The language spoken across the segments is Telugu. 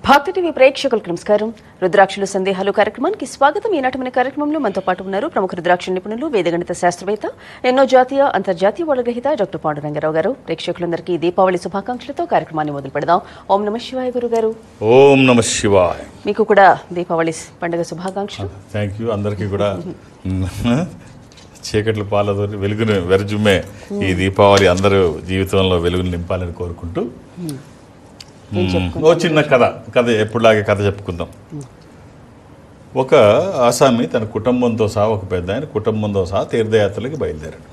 భక్తి టీవీ ప్రేక్షకులకు నమస్కారం. రుద్రాక్షలు సందేహాలు కార్యక్రమానికి స్వాగతం. ఈనాటి మన కార్యక్రమంలో మనతో పాటు ఉన్నారు ప్రముఖ రుద్రాక్ష నిపుణులు, వేదగణిత శాస్త్రవేత్త, ఎన్నో జాతీయ అంతర్జాతీయ అవార్డు గ్రహీత డాక్టర్ పాండురంగారావు గారు. ప్రేక్షకులందరికీ దీపావళి శుభాకాంక్షలతో కార్యక్రమాన్ని మొదలు పెడదాం. ఓం నమ శివాయ గురుగారు. ఓం నమ శివాయ. మీకు కూడా దీపావళి పండుగ శుభాకాంక్షలు. Thank you. అందరికీ కూడా చీకట్ల పాలతో వెలుగును వెరజుమ్మే ఈ దీపావళి అందరూ జీవితంలో వెలుగును నింపాలని కోరుకుంటూ ఓ చిన్న కథ ఎప్పుడులాగే కథ చెప్పుకుందాం. ఒక ఆసామి తన కుటుంబంతో సహా, ఒక పెద్ద ఆయన కుటుంబంతో సహా తీర్థయాత్రలకి బయలుదేరాడు.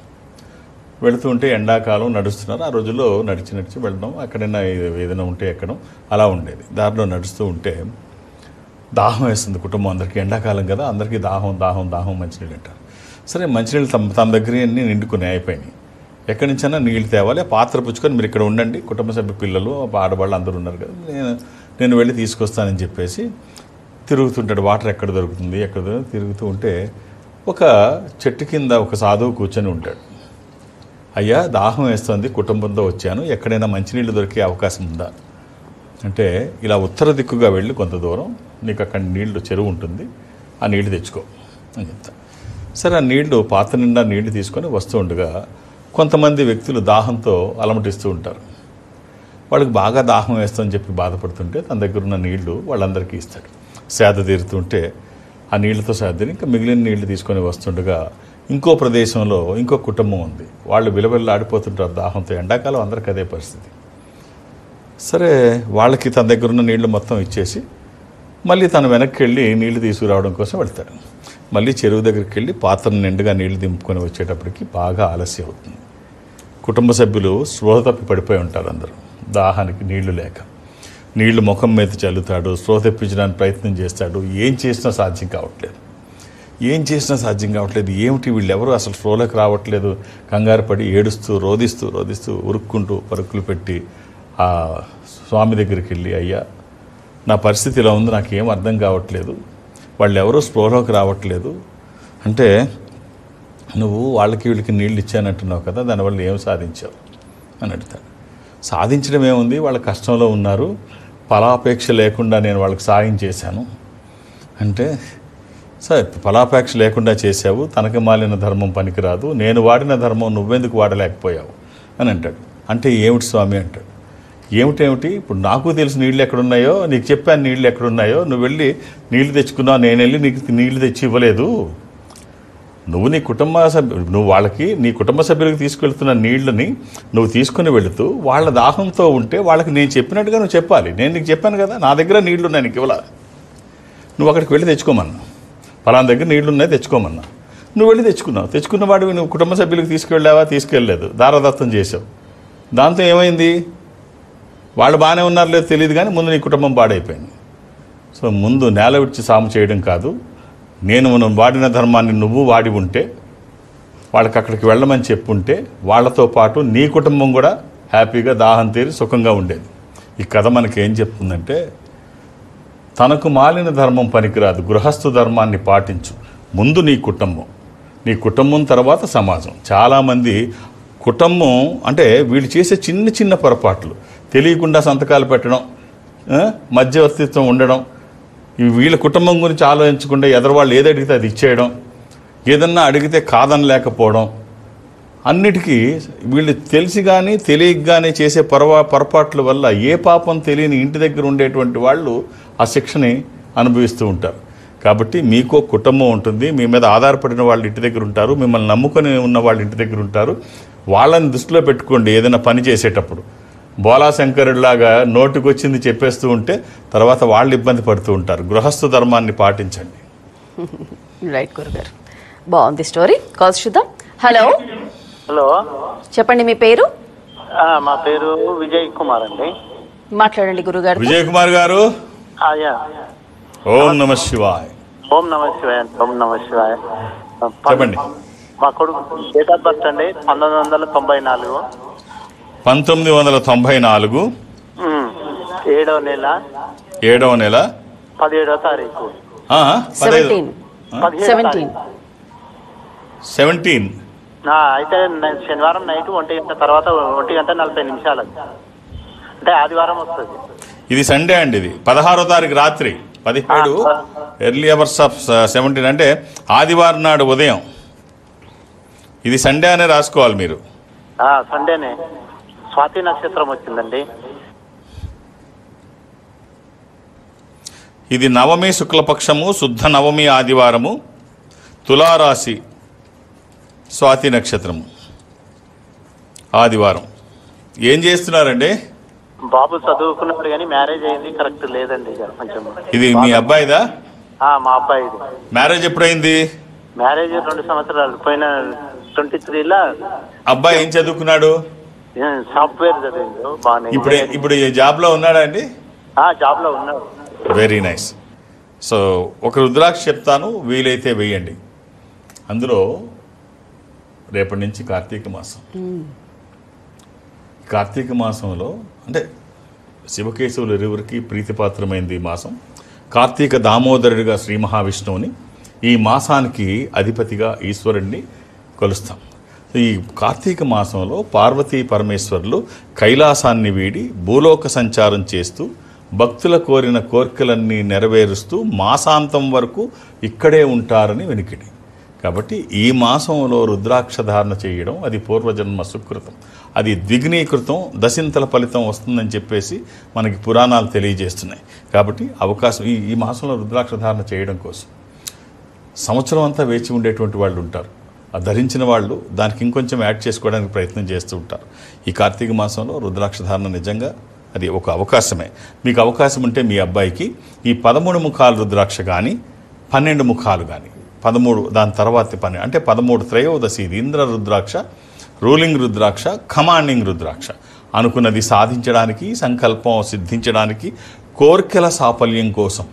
వెళుతుంటే ఎండాకాలం నడుస్తున్నారు. ఆ రోజుల్లో నడిచి వెళ్ళడం, ఎక్కడైనా ఏదైనా ఉంటే ఎక్కడం అలా ఉండేది. దారిలో నడుస్తూ ఉంటే దాహం వేస్తుంది కుటుంబం అందరికీ. ఎండాకాలం కదా, అందరికీ దాహం మంచినీళ్ళు అంటారు. సరే, మంచినీళ్ళు తన దగ్గర అన్నీ నిండుకుని అయిపోయినాయి. ఎక్కడి నుంచైనా నీళ్ళు తేవాలి, పాత్ర పుచ్చుకొని మీరు ఇక్కడ ఉండండి, కుటుంబ సభ్య పిల్లలు ఆడవాళ్ళు అందరూ ఉన్నారు కదా, నేను వెళ్ళి తీసుకొస్తానని చెప్పేసి తిరుగుతుంటాడు. వాటర్ ఎక్కడ దొరుకుతుంది తిరుగుతూ ఉంటే ఒక చెట్టు కింద ఒక సాధువు కూర్చొని ఉంటాడు. అయ్యా, దాహం వేస్తుంది, కుటుంబంతో వచ్చాను, ఎక్కడైనా మంచినీళ్ళు దొరికే అవకాశం ఉందా అంటే, ఇలా ఉత్తర దిక్కుగా వెళ్ళి కొంత దూరం నీకు అక్కడ నీళ్లు చెరువు ఉంటుంది, ఆ నీళ్లు తెచ్చుకో అని చెప్తా. సరే, ఆ నీళ్లు పాత్ర నిండా నీళ్లు తీసుకొని వస్తూ ఉండగా కొంతమంది వ్యక్తులు దాహంతో అలమటిస్తూ ఉంటారు. వాళ్ళకి బాగా దాహం వేస్తుందని చెప్పి బాధపడుతుంటే తన దగ్గర ఉన్న నీళ్లు వాళ్ళందరికీ ఇస్తాడు. సేద తీరుతుంటే ఆ నీళ్లతో సేదతీరి ఇంకా మిగిలిన నీళ్లు తీసుకొని వస్తుండగా ఇంకో ప్రదేశంలో ఇంకో కుటుంబం ఉంది. వాళ్ళు విలవిల్లాడిపోతుంటారు దాహంతో. ఎండాకాలం అందరికీ అదే పరిస్థితి. సరే, వాళ్ళకి తన దగ్గర ఉన్న నీళ్లు మొత్తం ఇచ్చేసి మళ్ళీ తను వెనక్కి వెళ్ళి నీళ్లు తీసుకురావడం కోసం వెళ్తాడు. మళ్ళీ చెరువు దగ్గరికి వెళ్ళి పాత్రను నిండుగా నీళ్లు దింపుకొని వచ్చేటప్పటికి బాగా ఆలస్యం అవుతుంది. కుటుంబ సభ్యులు స్పృహ తప్పి పడిపోయి ఉంటారు అందరూ, దాహానికి నీళ్లు లేక. నీళ్లు ముఖం మీద చల్లుతాడు, స్పృహ తెప్పించడానికి ప్రయత్నం చేస్తాడు. ఏం చేసినా సాధ్యం కావట్లేదు. ఏమిటి వీళ్ళెవరూ అసలు స్పృహలోకి రావట్లేదు. కంగారు పడి ఏడుస్తూ రోదిస్తూ ఉరుక్కుంటూ పరుకులు పెట్టి ఆ స్వామి దగ్గరికి వెళ్ళి, అయ్యా, నా పరిస్థితి ఇలా ఉంది, నాకేం అర్థం కావట్లేదు, వాళ్ళు ఎవరూ స్పృహలోకి రావట్లేదు అంటే, నువ్వు వీళ్ళకి నీళ్ళు ఇచ్చానంటున్నావు కదా, దానివల్ల ఏం సాధించావు అని అడుగుతాడు. సాధించడం ఏముంది, వాళ్ళ కష్టంలో ఉన్నారు, ఫలాపేక్ష లేకుండా నేను వాళ్ళకి సాయం చేశాను అంటే, సరే, ఫలాపేక్ష లేకుండా చేశావు, తనకి మాలిన ధర్మం పనికిరాదు, నేను వాడిన ధర్మం నువ్వెందుకు వాడలేకపోయావు అని అంటాడు. అంటే ఏమిటి స్వామి అంటాడు. ఏమిటి, ఇప్పుడు నాకు తెలిసి నీళ్ళు ఎక్కడున్నాయో నీకు చెప్పాను, నీళ్ళు ఎక్కడున్నాయో, నువ్వు వెళ్ళి నీళ్లు తెచ్చుకున్నావు, నేను వెళ్ళి నీకు నీళ్లు తెచ్చి ఇవ్వలేదు. నువ్వు నీ కుటుంబ సభ్యులకు తీసుకెళ్తున్న నీళ్ళని నువ్వు తీసుకుని వెళుతూ వాళ్ళ దాహంతో ఉంటే వాళ్ళకి నేను చెప్పినట్టుగా నువ్వు చెప్పాలి. నేను నీకు చెప్పాను కదా, నా దగ్గర నీళ్లు ఉన్నాయి, నీకు ఇవ్వాలి. నువ్వు అక్కడికి వెళ్ళి తెచ్చుకోమన్నా, ఫలానా దగ్గర నీళ్లు ఉన్నాయి తెచ్చుకోమన్నా. నువ్వు వెళ్ళి తెచ్చుకున్న వాడివి నువ్వు కుటుంబ సభ్యులకు తీసుకెళ్ళలేదు, దారదత్తం చేసావు. దాంతో ఏమైంది, వాళ్ళు బాగానే ఉన్నారో లేదో తెలియదు, కానీ ముందు నీ కుటుంబం పాడైపోయింది. సో ముందు నేల విడిచి సాము చేయడం కాదు, నేను వాడిన ధర్మాన్ని నువ్వు వాడి ఉంటే, వాళ్ళకి అక్కడికి వెళ్ళమని చెప్పుంటే, వాళ్ళతో పాటు నీ కుటుంబం కూడా హ్యాపీగా దాహం తీరి సుఖంగా ఉండేది. ఈ కథ మనకి ఏం చెప్తుందంటే, తనకు మాలిన ధర్మం పనికిరాదు, గృహస్థు ధర్మాన్ని పాటించు. ముందు నీ కుటుంబం తర్వాత సమాజం. చాలామంది కుటుంబం అంటే వీళ్ళు చేసే చిన్న పొరపాట్లు, తెలియకుండా సంతకాలు పెట్టడం, మధ్యవర్తిత్వం ఉండడం, వీళ్ళ కుటుంబం గురించి ఆలోచించకుండా ఎదరవాళ్ళు ఏది అడిగితే అది ఇచ్చేయడం, ఏదన్నా అడిగితే కాదనలేకపోవడం, అన్నిటికీ వీళ్ళు తెలిసి కానీ తెలియక కానీ చేసే పొరపాట్ల వల్ల ఏ పాపం తెలియని ఇంటి దగ్గర ఉండేటువంటి వాళ్ళు ఆ శిక్షని అనుభవిస్తూ ఉంటారు. కాబట్టి మీకో కుటుంబం ఉంటుంది, మీ మీద ఆధారపడిన వాళ్ళు ఇంటి దగ్గర ఉంటారు, మిమ్మల్ని నమ్ముకొని ఉన్న వాళ్ళు ఇంటి దగ్గర ఉంటారు. వాళ్ళని దృష్టిలో పెట్టుకోండి. ఏదైనా పని చేసేటప్పుడు బోలాశంకరుడిలాగా నోటికొచ్చింది చెప్పేస్తూ ఉంటే తర్వాత వాళ్ళు ఇబ్బంది పడుతూ ఉంటారు. గృహస్థ ధర్మాన్ని పాటించండి. రైట్ గురుగారు, బాగుంది స్టోరీ. కాల్స్ చూద్దాం. హలో, చెప్పండి మీ పేరు? మా పేరు విజయ్ కుమార్ అండి. మాట్లాడండి గురుగారు. విజయ్ కుమార్ గారు, ఓం నమ శివాయ. ఓం నమ శివాయ. చెప్పండి. మా కొడుకు డేట్ ఆఫ్ బర్త్ అండి 1994. 1994 7వ నెల 17వ తారీఖు. 17. అయితే శనివారం నైట్ 1 గంట తర్వాత 1 గంట 40 నిమిషాలు, అంటే ఆదివారం వస్తుంది. ఇది సండే అండి, ఇది 16వ తారీఖు రాత్రి 17 ఎర్లీ అవర్స్ ఆఫ్ 17 అంటే ఆదివారం నాడు ఉదయం. ఇది సండే అనే రాసుకోవాలి మీరు. సండేనే. స్వాతి నక్షత్రం వచ్చిందండి. ఇది నవమి శుక్లపక్షము, శుద్ధ నవమి ఆదివారము, తులారాశి, స్వాతి నక్షత్రము, ఆదివారం. ఏం చేస్తున్నారండి? బాబు చదువుకున్నాడు కానీ మ్యారేజ్ అయింది కరెక్ట్ లేదండి. కొంచెం ఇది మీ అబ్బాయిదా? మా అబ్బాయిది. మ్యారేజ్ ఎప్పుడైంది? మ్యారేజ్ 2 సంవత్సరాలు, పోయిన 23లో. అబ్బాయి ఏం చదువుకున్నాడు? సాఫ్ట్వేర్ చదివిండు బాగానే. ఇప్పుడు ఈ జాబ్లో ఉన్నాడా అండి? జాబ్ లో ఉన్నాడు. Very nice. సో ఒక రుద్రాక్ష చెప్తాను, వీలైతే వేయండి. అందులో రేపటి నుంచి కార్తీక మాసం. కార్తీక మాసంలో అంటే శివకేశవులు ఇరువురికి ప్రీతిపాత్రమైంది ఈ మాసం. కార్తీక దామోదరుడిగా శ్రీ మహావిష్ణువుని, ఈ మాసానికి అధిపతిగా ఈశ్వరుణ్ణి కొలుస్తాం. ఈ కార్తీక మాసంలో పార్వతీ పరమేశ్వరులు కైలాసాన్ని వీడి భూలోక సంచారం చేస్తూ భక్తుల కోరిన కోరికలన్నీ నెరవేరుస్తూ మాసాంతం వరకు ఇక్కడే ఉంటారని వెనుకిడి. కాబట్టి ఈ మాసంలో రుద్రాక్ష ధారణ చేయడం అది పూర్వజన్మ సుకృతం, అది ద్విగ్నీకృతం, దశింతల ఫలితం వస్తుందని చెప్పేసి మనకి పురాణాలు తెలియజేస్తున్నాయి. కాబట్టి అవకాశం ఈ మాసంలో రుద్రాక్ష ధారణ చేయడం కోసం సంవత్సరం అంతా వేచి ఉండేటువంటి వాళ్ళు ఉంటారు. ఆ ధరించిన వాళ్ళు దానికి ఇంకొంచెం యాడ్ చేసుకోవడానికి ప్రయత్నం చేస్తూ ఉంటారు. ఈ కార్తీక మాసంలో రుద్రాక్ష ధారణ నిజంగా అది ఒక అవకాశమే. మీకు అవకాశం ఉంటే మీ అబ్బాయికి ఈ 13 ముఖాలు రుద్రాక్ష కానీ 12 ముఖాలు కానీ 13 దాని తర్వాత 12 అంటే 13 త్రయోదశి. ఇది ఇంద్ర రుద్రాక్ష, రూలింగ్ రుద్రాక్ష, కమాండింగ్ రుద్రాక్ష. అనుకున్నది సాధించడానికి, సంకల్పం సిద్ధించడానికి, కోర్కెల సాఫల్యం కోసం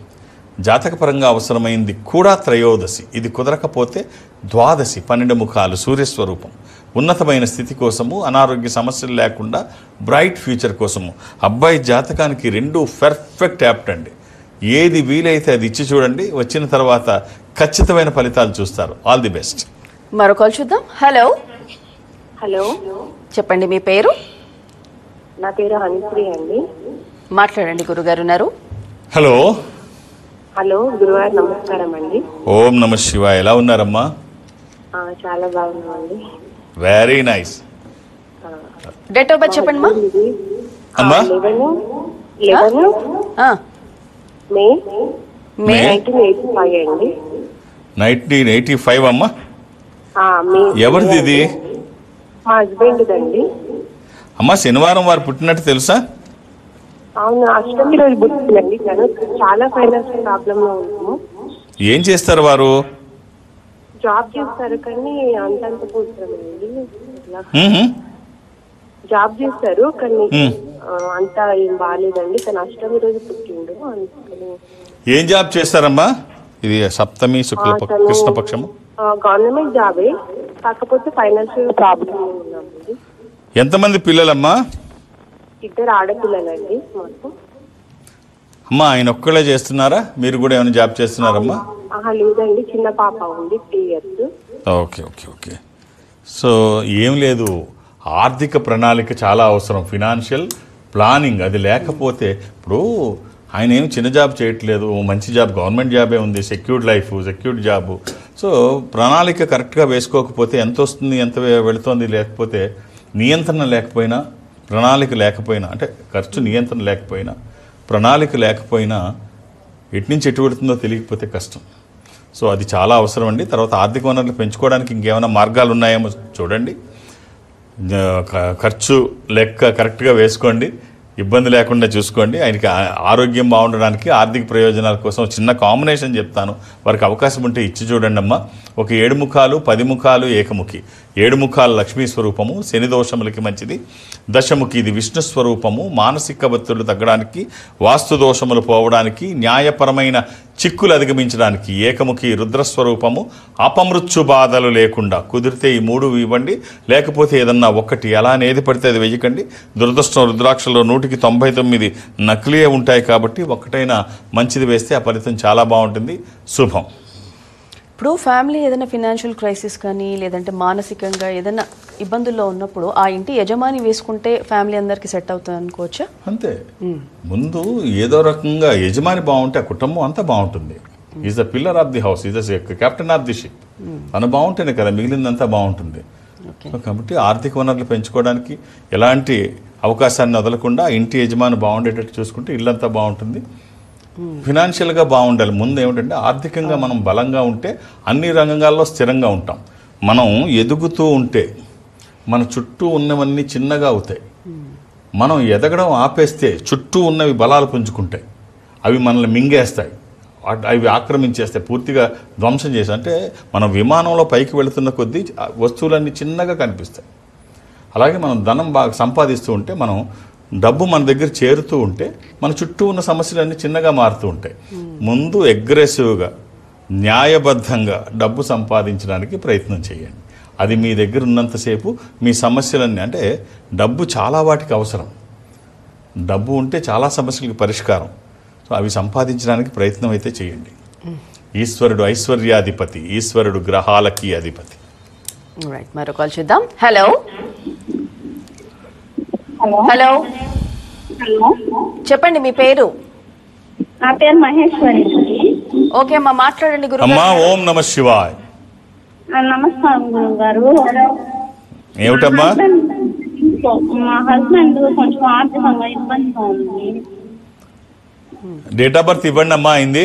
జాతకపరంగా అవసరమైంది కూడా త్రయోదశి. ఇది కుదరకపోతే ద్వాదశి, 12 ముఖాలు, సూర్యస్వరూపం. ఉన్నతమైన స్థితి కోసము, అనారోగ్య సమస్యలు లేకుండా బ్రైట్ ఫ్యూచర్ కోసము. అబ్బాయి జాతకానికి 2 పర్ఫెక్ట్ యాప్ట్ అండి. ఏది వీలైతే అది ఇచ్చి చూడండి, వచ్చిన తర్వాత ఖచ్చితమైన ఫలితాలు చూస్తారు. All the best. మరో కాల్ చూద్దాం. హలో. హలో, చెప్పండి మీ పేరు. నా పేరు హనుశ్రీ అండి. మాట్లాడండి, గురుగారు ఉన్నారు. హలో. హలో గురువారు, నమస్కారం అండి. ఓం నమ శివాయ. ఎలా ఉన్నారమ్మా? చాలా బాగున్నామండి. Very nice. Date of birth చెప్పండి మా. అమ్మా 11 మే మే 1985 అండి. 1985 అమ్మా. ఎవరిది ఇది? మా హస్బెండ్ అండి. అమ్మా శనివారం వారు పుట్టినట్టు తెలుసా? అవును, అష్టమి రోజు పుట్టిందండి. తను చాలా ఫైనాన్షియల్ ప్రాబ్లమ్ లో ఉన్నాము. ఏం చేస్తారు వారు? జాబ్ చేస్తారు కానీ అంతంత కూర్చోండి. మ్మ్. జాబ్ చేస్తారు కానీ అంతా ఏం బాగాలేదండి. తను అష్టమి రోజు పుట్టిండు, అందుకని. ఏం జాబ్ చేస్తారమ్మా? ఇది సప్తమి శుక్ల కృష్ణపక్షము. గవర్నమెంట్ జాబే, కాకపోతే ఫైనాన్షియల్ ప్రాబ్లమ్ ఉన్నామండి. ఎంతమంది పిల్లలమ్మా? 2 ఆడపిల్లలండి మాకు. అమ్మా ఆయన ఒక్కళ్ళే చేస్తున్నారా? మీరు కూడా ఏమైనా జాబ్ చేస్తున్నారమ్మా? లేదండి, చిన్న పాప ఉంది, 3 years. Okay okay okay. So ఏం లేదు, ఆర్థిక ప్రణాళిక చాలా అవసరం, ఫినాన్షియల్ ప్లానింగ్. అది లేకపోతే ఇప్పుడు ఆయన ఏం చిన్న జాబ్ చేయట్లేదు, మంచి జాబ్, గవర్నమెంట్ జాబే ఉంది, secured life, secured job. So ప్రణాళిక కరెక్ట్గా వేసుకోకపోతే ఎంత వస్తుంది, ఎంత వెళుతుంది, లేకపోతే నియంత్రణ లేకపోయినా, ప్రణాళిక లేకపోయినా, అంటే ఖర్చు నియంత్రణ లేకపోయినా, ప్రణాళిక లేకపోయినా ఎటు నుంచి ఎటు పెడుతుందో తెలియకపోతే కష్టం. సో అది చాలా అవసరం అండి. తర్వాత ఆర్థిక వనరులు పెంచుకోవడానికి ఇంకేమైనా మార్గాలు ఉన్నాయేమో చూడండి. ఖర్చు లెక్క కరెక్ట్గా వేసుకోండి, ఇబ్బంది లేకుండా చూసుకోండి. ఆయనకి ఆరోగ్యం బాగుండడానికి, ఆర్థిక ప్రయోజనాల కోసం చిన్న కాంబినేషన్ చెప్తాను, వారికి అవకాశం ఉంటే ఇచ్చి చూడండి అమ్మా. ఒక 7 ముఖాలు, 10 ముఖాలు, ఏకముఖి. 7 ముఖాలు లక్ష్మీ స్వరూపము, శని దోషములకి మంచిది. దశముఖి ఇది విష్ణు స్వరూపము, మానసిక ఒత్తిళ్లు తగ్గడానికి, వాస్తు దోషములు పోవడానికి, న్యాయపరమైన చిక్కులు అధిగమించడానికి. ఏకముఖి రుద్రస్వరూపము, అపమృత్యు బాధలు లేకుండా. కుదిరితే ఈ 3 ఇవ్వండి, లేకపోతే ఏదన్నా ఒకటి. అలా ఏది పడితే అది వెయ్యకండి. దురదృష్టం రుద్రాక్షలో 100కి 99 నకిలీయే ఉంటాయి కాబట్టి ఒక్కటైనా మంచిది వేస్తే ఆ ఫలితం చాలా బాగుంటుంది. శుభం. ఇప్పుడు ఫ్యామిలీ ఏదైనా ఫినాన్షియల్ క్రైసిస్ కానీ లేదంటే మానసికంగా ఏదైనా ఇబ్బందుల్లో ఉన్నప్పుడు ఆ ఇంటి యజమాని వేసుకుంటే ఫ్యామిలీ అందరికి సెట్ అవుతుంది అనుకోవచ్చా? అంతే. ముందు ఏదో రకంగా యజమాని బాగుంటే ఆ కుటుంబం అంతా బాగుంటుంది. Is the pillar of the house, is the captain of the ship. తను బాగుంటేనే కదా మిగిలిందంతా బాగుంటుంది. కాబట్టి ఆర్థిక వనరులు పెంచుకోవడానికి ఎలాంటి అవకాశాన్ని వదలకుండా ఇంటి యజమాని బాగుండేటట్టు చూసుకుంటే ఇల్లంతా బాగుంటుంది. ఫినాన్షియల్గా బాగుండాలి. ముందు ఏమిటంటే ఆర్థికంగా మనం బలంగా ఉంటే అన్ని రంగాల్లో స్థిరంగా ఉంటాం. మనం ఎదుగుతూ ఉంటే మన చుట్టూ ఉన్నవన్నీ చిన్నగా అవుతాయి. మనం ఎదగడం ఆపేస్తే చుట్టూ ఉన్నవి బలాలు పుంజుకుంటాయి, అవి మనల్ని మింగేస్తాయి, అవి ఆక్రమించేస్తాయి, పూర్తిగా ధ్వంసం చేస్తాయి. అంటే మనం విమానంలో పైకి వెళుతున్న కొద్దీ వస్తువులన్నీ చిన్నగా కనిపిస్తాయి. అలాగే మనం ధనం బాగా సంపాదిస్తూ ఉంటే, మనం డబ్బు మన దగ్గర చేరుతూ ఉంటే మన చుట్టూ ఉన్న సమస్యలన్నీ చిన్నగా మారుతూ ఉంటాయి. ముందు అగ్రెసివ్గా న్యాయబద్ధంగా డబ్బు సంపాదించడానికి ప్రయత్నం చేయండి. అది మీ దగ్గర ఉన్నంతసేపు మీ సమస్యలన్నీ, అంటే డబ్బు చాలా వాటికి అవసరం. డబ్బు ఉంటే చాలా సమస్యలకి పరిష్కారం. సో అవి సంపాదించడానికి ప్రయత్నం అయితే చేయండి. ఈశ్వరుడు ఐశ్వర్యాధిపతి, ఈశ్వరుడు గ్రహాలకి అధిపతి. రైట్, మరో కాల్ చూద్దాం. హలో హలో హలో, చెప్పండి మీ పేరు. నా పేరు మహేశ్వరి. ఓకే అమ్మా, మాట్లాడండి గురు. అమ్మా, ఓం నమ శివాయ్. నమస్కారం గురువు గారు. ఏమిటమ్మా? మా హస్బెండ్ కొంచెం ఆర్థికంగా ఇబ్బందిగా ఉంది. డేట్ ఆఫ్ బర్త్ ఇవ్వండి అమ్మా. అయింది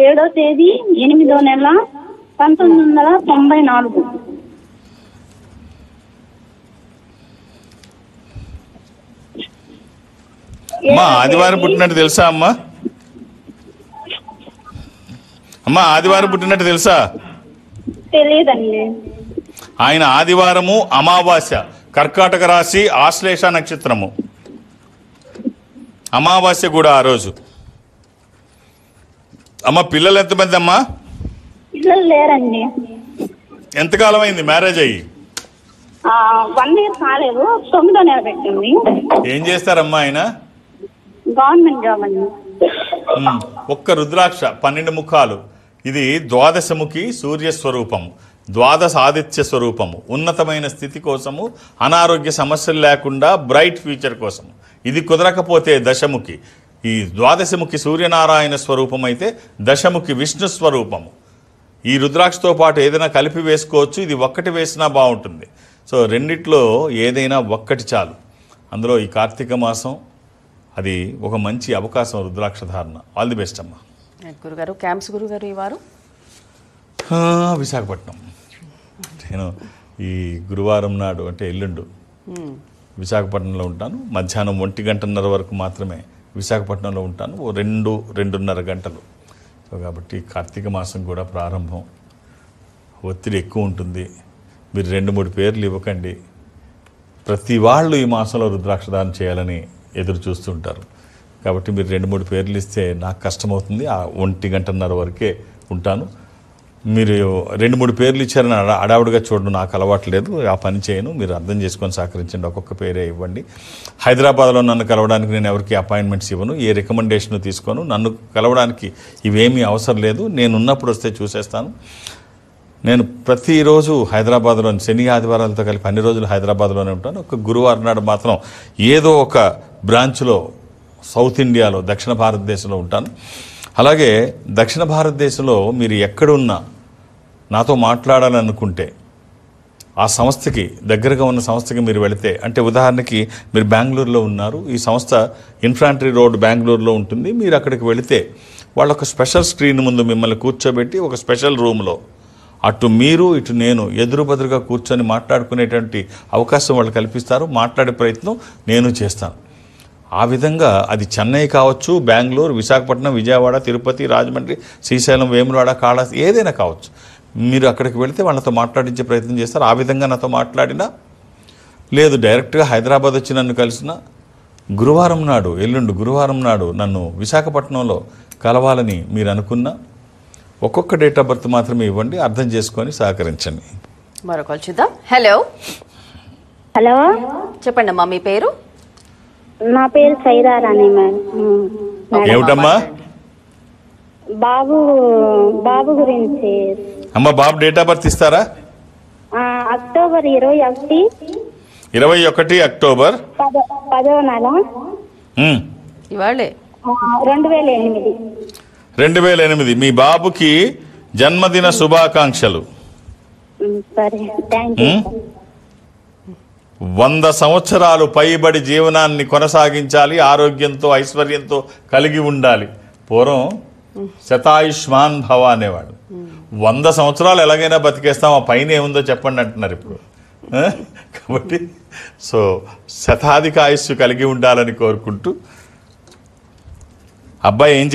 7వ తేదీ 8వ నెల 1994. అమ్మా ఆదివారం పుట్టినట్టు తెలుసా అమ్మా? అమ్మా ఆదివారం పుట్టినట్టు తెలుసా? తెలియదండి. ఆయన ఆదివారము, అమావాస్య, కర్కాటక రాశి, ఆశ్లేష నక్షత్రము, అమావాస్య కూడా ఆ రోజు. అమ్మ పిల్లలు ఎంతమంది అమ్మా? పిల్లలు లేరండి. ఎంతకాలం అయింది మ్యారేజ్ అయ్యి? 1 year కాలేదు, 9వ నెల పెట్టింది. ఏం చేస్తారమ్మా ఆయన? గవర్నమెంట్ జాబ్ అండి. ఒక్క రుద్రాక్ష 12 ముఖాలు. ఇది ద్వాదశముఖి సూర్యస్వరూపము, ద్వాదశ ఆదిత్య స్వరూపము, ఉన్నతమైన స్థితి కోసము, అనారోగ్య సమస్యలు లేకుండా బ్రైట్ ఫ్యూచర్ కోసము. ఇది కుదరకపోతే దశముఖి. ఈ ద్వాదశముఖి సూర్యనారాయణ స్వరూపం అయితే దశముఖి విష్ణు స్వరూపము. ఈ రుద్రాక్షతో పాటు ఏదైనా కలిపి వేసుకోవచ్చు, ఇది ఒక్కటి వేసినా బాగుంటుంది. సో రెండిట్లో ఏదైనా ఒక్కటి చాలు. అందులో ఈ కార్తీక మాసం అది ఒక మంచి అవకాశం రుద్రాక్ష ధారణ. ఆల్ ది బెస్ట్ అమ్మా. గురుగారు, క్యాంప్స్ గురుగారు ఈ వారం విశాఖపట్నం. నేను ఈ గురువారం నాడు అంటే ఎల్లుండు విశాఖపట్నంలో ఉంటాను. మధ్యాహ్నం 1:30 వరకు మాత్రమే విశాఖపట్నంలో ఉంటాను. 2-2.5 గంటలు. సో కాబట్టి కార్తీక మాసం కూడా ప్రారంభం. ఒత్తిడి ఎక్కువ ఉంటుంది. మీరు 2-3 పేర్లు ఇవ్వకండి. ప్రతి వాళ్ళు ఈ మాసంలో రుద్రాక్షదానం చేయాలని ఎదురు చూస్తుంటారు. కాబట్టి మీరు 2-3 పేర్లు ఇస్తే నాకు కష్టమవుతుంది. 1:30 వరకే ఉంటాను. మీరు 2-3 పేర్లు ఇచ్చారని అడావుడిగా చూడడం నాకు అలవాటు లేదు. ఆ పని చేయను. మీరు అర్థం చేసుకొని సహకరించండి. ఒక్కొక్క పేరే ఇవ్వండి. హైదరాబాద్లో నన్ను కలవడానికి నేను ఎవరికి అపాయింట్మెంట్స్ ఇవ్వను, ఏ రికమెండేషన్ తీసుకోను. నన్ను కలవడానికి ఇవేమీ అవసరం లేదు. నేను ఉన్నప్పుడు వస్తే చూసేస్తాను. నేను ప్రతిరోజు హైదరాబాద్లోని శని ఆదివారాలతో కలిపి అన్ని రోజులు హైదరాబాద్లోనే ఉంటాను. ఒక గురువారం నాడు మాత్రం ఏదో ఒక బ్రాంచ్లో సౌత్ ఇండియాలో దక్షిణ భారతదేశంలో ఉంటాను. అలాగే దక్షిణ భారతదేశంలో మీరు ఎక్కడున్నా నాతో మాట్లాడాలనుకుంటే ఆ సంస్థకి దగ్గరగా ఉన్న సంస్థకి మీరు వెళితే, అంటే ఉదాహరణకి మీరు బెంగళూరులో ఉన్నారు, ఈ సంస్థ ఇన్ఫాంట్రీ రోడ్ బెంగళూరులో ఉంటుంది. మీరు అక్కడికి వెళితే వాళ్ళు ఒక స్పెషల్ స్క్రీన్ ముందు మిమ్మల్ని కూర్చోబెట్టి ఒక స్పెషల్ రూమ్లో అటు మీరు ఇటు నేను ఎదురుబదురుగా కూర్చొని మాట్లాడుకునేటువంటి అవకాశం వాళ్ళు కల్పిస్తారు. మాట్లాడే ప్రయత్నం నేను చేస్తాను. ఆ విధంగా అది చెన్నై కావచ్చు, బెంగళూరు, విశాఖపట్నం, విజయవాడ, తిరుపతి, రాజమండ్రి, శ్రీశైలం, వేములవాడ, కాళహస్తి ఏదైనా కావచ్చు. మీరు అక్కడికి వెళితే వాళ్ళతో మాట్లాడించే ప్రయత్నం చేస్తారు. ఆ విధంగా నాతో మాట్లాడినా, లేదు డైరెక్ట్గా హైదరాబాద్ వచ్చి నన్ను కలిసిన గురువారం నాడు, ఎల్లుండి గురువారం నాడు నన్ను విశాఖపట్నంలో కలవాలని మీరు అనుకున్నా ఒక్కొక్క డేట్ ఆఫ్ బర్త్ మాత్రమే ఇవ్వండి. అర్థం చేసుకొని సహకరించండి. మరో కాల్ చూద్దాం. హలో హలో, చెప్పండి అమ్మా మీ పేరు. నా పేరు సైదారాణి మేడం. ఏమిటమ్మా? బాబు బాబు గురించి అమ్మ బాబు డేట్ ఆఫ్ బర్త్ ఇస్తారా? అక్టోబర్ 21 21 అక్టోబర్ 10వ నెల ఇవాళే 2008. 2008. మీ బాబుకి జన్మదిన శుభాకాంక్షలు. సరే, థ్యాంక్ యూ. 100 సంవత్సరాలు పైబడి జీవనాన్ని కొనసాగించాలి, ఆరోగ్యంతో ఐశ్వర్యంతో కలిగి ఉండాలి. పూర్వం శతాయుష్మాన్ భవ అనేవాడు. 100 సంవత్సరాలు ఎలాగైనా బతికేస్తాం, ఆ పైన ఏముందో చెప్పండి అంటున్నారు ఇప్పుడు. కాబట్టి సో శతాధిక ఆయుస్సు కలిగి ఉండాలని కోరుకుంటూ, అబ్బాయి ఏం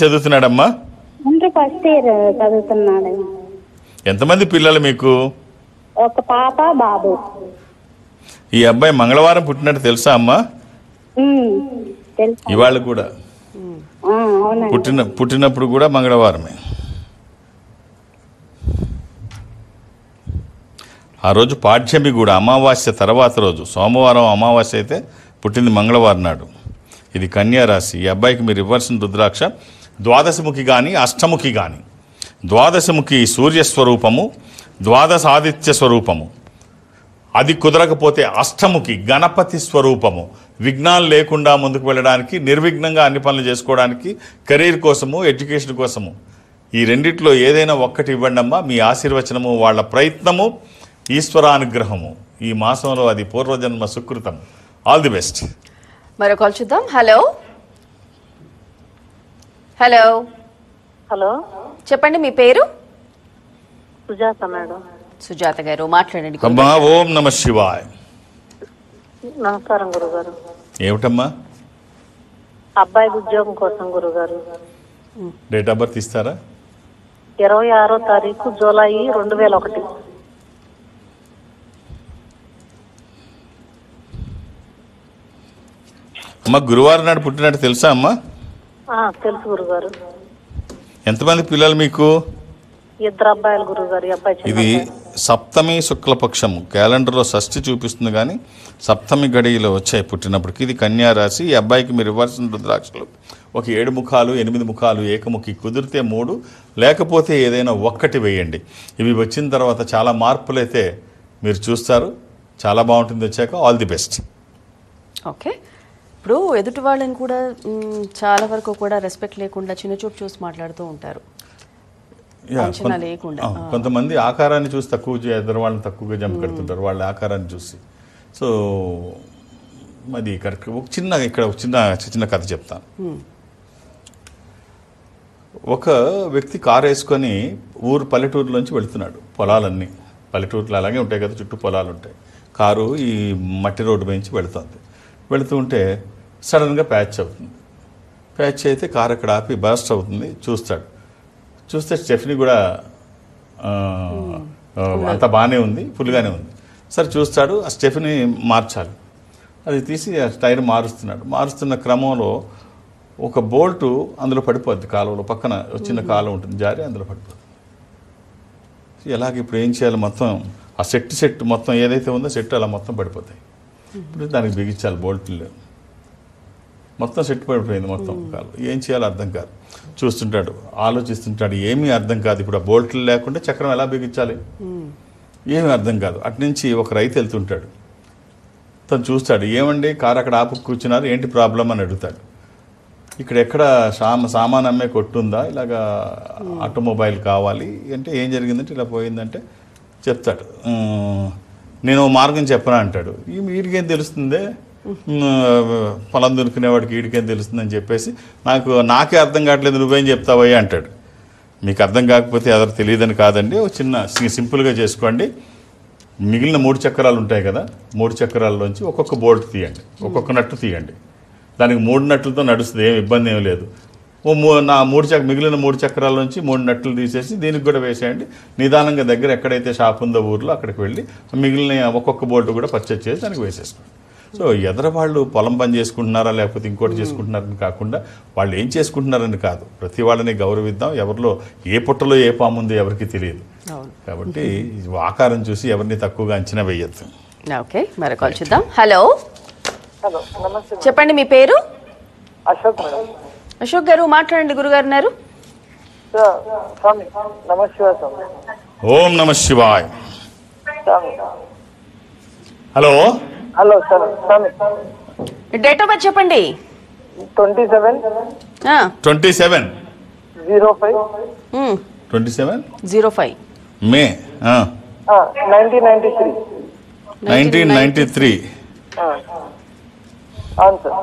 చదువుతున్నాడమ్మా? ఫస్ట్ ఇయర్ చదువుతున్నాడు. ఎంతమంది పిల్లలు మీకు? ఒక పాప బాబు. ఈ అబ్బాయి మంగళవారం పుట్టినట్టు తెలుసా అమ్మా? తెలుసు. ఇవాళ కూడా పుట్టినప్పుడు కూడా మంగళవారమే. ఆ రోజు పాఠ్యమి కూడా అమావాస్య తర్వాత రోజు, సోమవారం అమావాస్య అయితే పుట్టింది మంగళవారం నాడు. ఇది కన్యా రాశి. ఈ అబ్బాయికి మీరు ఇవ్వాల్సిన రుద్రాక్ష ద్వాదశముఖి కానీ అష్టముఖి కానీ. ద్వాదశముఖి సూర్యస్వరూపము, ద్వాదశాదిత్య స్వరూపము. అది కుదరకపోతే అష్టముఖి గణపతి స్వరూపము. విఘ్నాలు లేకుండా ముందుకు వెళ్ళడానికి, నిర్విఘ్నంగా అన్ని పనులు చేసుకోవడానికి, కెరీర్ కోసము, ఎడ్యుకేషన్ కోసము. ఈ రెండిట్లో ఏదైనా ఒక్కటి ఇవ్వండి అమ్మా. మీ ఆశీర్వచనము, వాళ్ళ ప్రయత్నము, ఈశ్వరానుగ్రహము ఈ మాసంలో అది పూర్వజన్మ సుకృతం. All the best. మరో కాల్ చూద్దాం. హలో హలో హలో, చెప్పండి మీ పేరు? సుజాత మేడం. సుజాత గారు మాట్లాడండి. అమ్మా ఓం నమ శివాయ. నమస్కారం గురుగారు. ఏమిటమ్మా? అబ్బాయి ఉద్యోగం కోసం గురుగారు. డేట్ ఆఫ్ బర్త్ ఇస్తారా? 26వ తారీఖు జూలై 2001. అమ్మ గురువారం నాడు పుట్టినట్టు తెలుసా అమ్మా? తెలుసు గురుగారు. ఎంతమంది పిల్లలు మీకు? 2 అబ్బాయిలు గురుగారు. అబ్బాయి ఇది సప్తమి శుక్లపక్షము. క్యాలెండర్లో షష్ఠి చూపిస్తుంది కానీ సప్తమి గడియలో వచ్చాయి పుట్టినప్పటికి. ఇది కన్యా రాశి. ఈ అబ్బాయికి మీరు ఇవ్వాల్సిన రుద్రాక్షలు ఒక 7 ముఖాలు, 8 ముఖాలు, ఏకముఖి, కుదిరితే 3, లేకపోతే ఏదైనా ఒక్కటి వేయండి. ఇవి వచ్చిన తర్వాత చాలా మార్పులు అయితే మీరు చూస్తారు. చాలా బాగుంటుంది వచ్చాక. All the best. ఓకే. ఇప్పుడు ఎదుటి వాళ్ళని కూడా చాలా వరకు కూడా రెస్పెక్ట్ లేకుండా చిన్న చూపు చూసి మాట్లాడుతూ ఉంటారు. అంచనా లేకుండా. కొంతమంది ఆకారాన్ని చూసి తక్కువ ఎదురు వాళ్ళని తక్కువగా జంప్ కడుతుంటారు, వాళ్ళ ఆకారాన్ని చూసి. సో అది కరెక్ట్. ఒక చిన్న కథ చెప్తాను. ఒక వ్యక్తి కారు వేసుకొని పల్లెటూరులోంచి వెళుతున్నాడు. పొలాలన్నీ పల్లెటూరులో అలాగే ఉంటాయి కదా, చుట్టూ పొలాలు ఉంటాయి. కారు ఈ మట్టి రోడ్డు నుంచి వెళుతూ ఉంటే సడన్గా ప్యాచ్ అవుతుంది. ప్యాచ్ అయితే కారు అక్కడ ఆపి బర్స్ట్ అవుతుంది. చూస్తే స్టెఫ్నీ కూడా అంత బాగానే ఉంది, ఫుల్గానే ఉంది. సరే చూస్తాడు, ఆ స్టెఫ్నీ మార్చాలి. అది తీసి ఆ టైర్ మారుస్తున్న క్రమంలో ఒక బోల్టు అందులో పడిపోద్ది. కాలువలో పక్కన చిన్న కాలువ ఉంటుంది, జారి అందులో పడిపోద్ది. ఎలాగ ఇప్పుడు ఏం చేయాలి? మొత్తం ఆ సెట్ మొత్తం ఏదైతే ఉందో సెట్ అలా మొత్తం పడిపోతాయి. ఇప్పుడు దానికి బిగించాలి బోల్ట్లు. మొత్తం సెట్ పడిపోయింది మొత్తం కాలు. ఏం చేయాలో అర్థం కాదు. చూస్తుంటాడు, ఆలోచిస్తుంటాడు, ఏమీ అర్థం కాదు. ఇప్పుడు ఆ బోల్ట్లు లేకుండా చక్రం ఎలా బిగించాలి? ఏమీ అర్థం కాదు. అట్నుంచి ఒక రైతు వెళ్తుంటాడు. తను చూస్తాడు, ఏమండి కారు అక్కడ ఆపు కూర్చున్నారు, ఏంటి ప్రాబ్లం అని అడుగుతాడు. ఎక్కడ సామాన్ అమ్మే కొట్టుందా, ఇలాగా ఆటోమొబైల్ కావాలి అంటే, ఏం జరిగిందంటే ఇలా పోయిందంటే చెప్తాడు. నేను మార్గం చెప్పనా అంటాడు. వీడికేం తెలుస్తుంది, పొలం దొరుకునేవాడికి వీడికేం తెలుస్తుందని చెప్పేసి నాకే అర్థం కావట్లేదు, నువ్వేం చెప్తావయ్యా అంటాడు. మీకు అర్థం కాకపోతే ఎవరు తెలియదని కాదండి, ఒక చిన్న సింపుల్గా చేసుకోండి. మిగిలిన 3 చక్రాలు ఉంటాయి కదా, 3 చక్రాల్లోంచి ఒక్కొక్క బోల్ట్ తీయండి, ఒక్కొక్క నట్టు తీయండి. దానికి 3 నట్లతో నడుస్తుంది, ఏమి ఇబ్బంది ఏమి లేదు. మిగిలిన 3 చక్రాల్లోంచి 3 నట్లు తీసేసి దీనికి కూడా వేసేయండి. నిదానంగా దగ్గర ఎక్కడైతే షాప్ ఉందో ఊర్లో అక్కడికి వెళ్ళి మిగిలిన ఒక్కొక్క బోల్ట్ కూడా పర్చేజ్ చేసి దానికి వేసేసుకోండి. సో వాళ్ళు పొలం పని చేసుకుంటున్నారా లేకపోతే ఇంకోటి చేసుకుంటున్నారని కాకుండా వాళ్ళు ఏం చేసుకుంటున్నారని కాదు, ప్రతి వాళ్ళని గౌరవిద్దాం. ఎవరిలో ఏ పుట్టలో ఏ పాము ఉందో ఎవరికి తెలియదు. కాబట్టి ఆకారం చూసి ఎవరిని తక్కువగా అంచనా వేయద్దు. ఓకే, మరి కాల్ చూద్దాం. హలో, నమస్తే. చెప్పండి మీ పేరు? అశోక్ మేడం. అశోక్ గారు మాట్లాడండి. గురుగారు ఉన్నారు. స్వామి నమస్కారం స్వామి. ఓం నమ శివాయ్. స్వామి హలో హలో సార్ స్వామి. డేట్ ఆఫ్ బర్త్ చెప్పండి. 27/05 27/05 మే 1993. 1993. అవును సార్.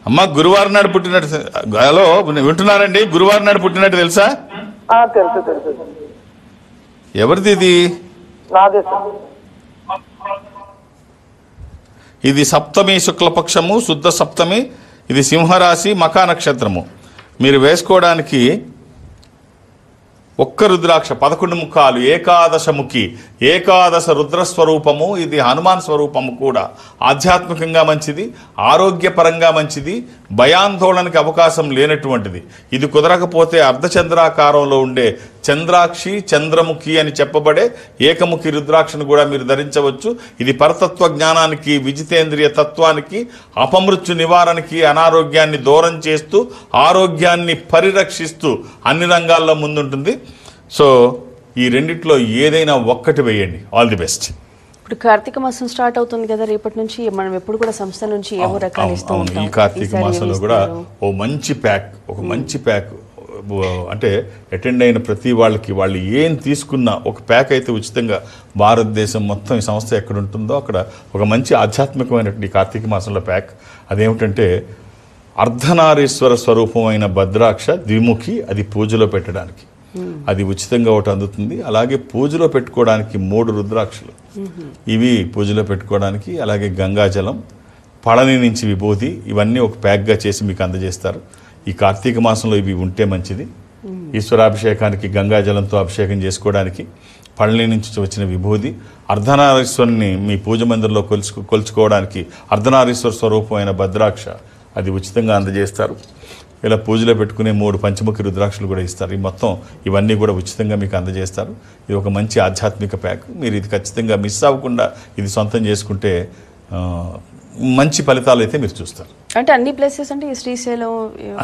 అమ్మ గురువారం నాడు పుట్టినట్టు. హలో వింటున్నారండి? గురువారం నాడు పుట్టినట్టు తెలుసా? తెలుసు తెలుసు. ఎవరిది ఇది? నాదే సార్. ఇది సప్తమి శుక్లపక్షము, శుద్ధ సప్తమి. ఇది సింహరాశి, మఖా నక్షత్రము. మీరు వేసుకోవడానికి ఒక్క రుద్రాక్ష 11 ముఖాలు, ఏకాదశముఖి, ఏకాదశ రుద్రస్వరూపము. ఇది హనుమాన్ స్వరూపము కూడా. ఆధ్యాత్మికంగా మంచిది, ఆరోగ్యపరంగా మంచిది, భయాందోళనకి అవకాశం లేనటువంటిది. ఇది కుదరకపోతే అర్ధచంద్రాకారంలో ఉండే చంద్రాక్షి, చంద్రముఖి అని చెప్పబడే ఏకముఖి రుద్రాక్షను కూడా మీరు ధరించవచ్చు. ఇది పరతత్వ జ్ఞానానికి, విజితేంద్రియ తత్వానికి, అపమృత్యు నివారణకి, అనారోగ్యాన్ని దూరం చేస్తూ ఆరోగ్యాన్ని పరిరక్షిస్తూ అన్ని రంగాల్లో ముందుంటుంది. సో ఈ రెండిట్లో ఏదైనా ఒక్కటి వేయండి. All the best. ఇప్పుడు కార్తీక మాసం స్టార్ట్ అవుతుంది కదా రేపటి నుంచి. మనం ఎప్పుడు కూడా సంస్థ నుంచి ఏవో రకాలు ఇస్తూ ఉంటాం. ఈ కార్తీక మాసంలో కూడా ఒక మంచి ప్యాక్ అంటే అటెండ్ అయిన ప్రతి వాళ్ళకి వాళ్ళు ఏం తీసుకున్నా ఒక ప్యాక్ అయితే ఉచితంగా భారతదేశం మొత్తం ఈ సంస్థ ఎక్కడ ఉంటుందో అక్కడ ఒక మంచి ఆధ్యాత్మికమైనటువంటి కార్తీక మాసంలో ప్యాక్. అదేమిటంటే అర్ధనారీశ్వర స్వరూపమైన భద్రాక్ష ద్విముఖి. అది పూజలో పెట్టడానికి అది ఉచితంగా ఒకటి అందుతుంది. అలాగే పూజలో పెట్టుకోవడానికి 3 రుద్రాక్షలు, ఇవి పూజలో పెట్టుకోవడానికి. అలాగే గంగాజలం, పళని నుంచి విభూతి, ఇవన్నీ ఒక ప్యాక్గా చేసి మీకు అందజేస్తారు. ఈ కార్తీక మాసంలో ఇవి ఉంటే మంచిది. ఈశ్వరాభిషేకానికి గంగాజలంతో అభిషేకం చేసుకోవడానికి, పళని నుంచి వచ్చిన విభూతి, అర్ధనారీశ్వరుని మీ పూజ మందిరంలో కొలుచుకోవడానికి అర్ధనారీశ్వర స్వరూపమైన భద్రాక్ష అది ఉచితంగా అందజేస్తారు. ఇలా పూజలో పెట్టుకునే 3 పంచముఖి రుద్రాక్షలు కూడా ఇస్తారు. ఈ మొత్తం ఇవన్నీ కూడా ఉచితంగా మీకు అందజేస్తారు. ఇది ఒక మంచి ఆధ్యాత్మిక ప్యాక్. మీరు ఇది ఖచ్చితంగా మిస్ అవ్వకుండా ఇది సొంతం చేసుకుంటే మంచి ఫలితాలు అయితే మీరు చూస్తారు. అంటే అన్ని ప్లేసెస్ అంటే శ్రీశైలం,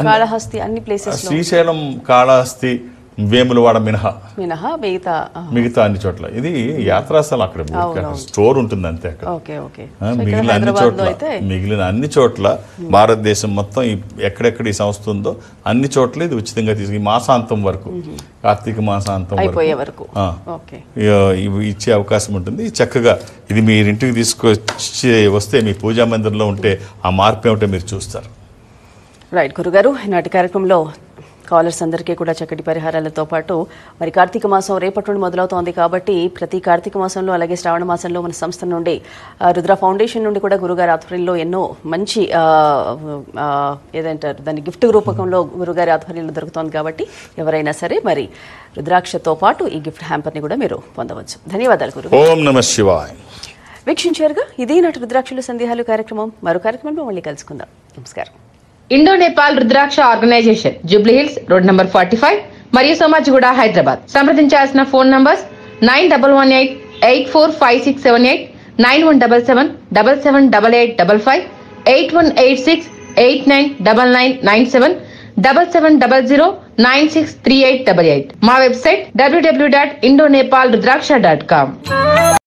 కాళహస్తి అన్ని ప్లేసెస్. శ్రీశైలం, కాళహస్తి, వేములవాడ మినహా మిగతా అన్ని చోట్ల ఇది యాత్రాస్థలం. అక్కడ స్టోర్ ఉంటుంది అంతే. అక్కడ మిగిలిన అన్ని చోట్ల భారతదేశం మొత్తం ఎక్కడెక్కడ ఈ సంస్థ ఉందో అన్ని చోట్ల ఇది ఉచితంగా తీసుకు మాసాంతం వరకు, కార్తీక మాసాంతం వరకు ఇవి ఇచ్చే అవకాశం ఉంటుంది. చక్కగా ఇది మీరింటికి తీసుకొచ్చి వస్తే మీ పూజా మందిరంలో ఉంటే ఆ మార్పు ఏమిటో మీరు చూస్తారు. రైట్ గురుగారు, ఈనాటి కార్యక్రమంలో కాలర్స్ అందరికీ కూడా చక్కటి పరిహారాలతో పాటు మరి కార్తీక మాసం రేపటి నుండి మొదలవుతోంది కాబట్టి ప్రతి కార్తీక మాసంలో అలాగే శ్రావణ మాసంలో మన సంస్థ నుండి రుద్ర ఫౌండేషన్ నుండి కూడా గురుగారి ఆధ్వర్యంలో ఎన్నో మంచి ఏదంటారు దాన్ని గిఫ్ట్ రూపకంలో గురుగారి ఆధ్వర్యంలో దొరుకుతోంది కాబట్టి ఎవరైనా సరే మరి రుద్రాక్షతో పాటు ఈ గిఫ్ట్ హ్యాంపర్ని కూడా మీరు పొందవచ్చు. ధన్యవాదాలు గురు. ఓం నమః శివాయ. వీక్షించారుగా ఇదే నాటి రుద్రాక్షలు సందేహాలు కార్యక్రమం. మరో కార్యక్రమంలో మళ్ళీ కలుసుకుందాం. నమస్కారం. Indo Nepal Rudraksha organisation, Jubilee Hills road number 45 మరియు సోమాజిగూడ, హైదరాబాద్. సంప్రదించాల్సిన ఫోన్ నంబర్స్ 9118845678, 9177778855, 8186899997, 7700963888. మా వెబ్సైట్ www.indonepalrudraksha.com.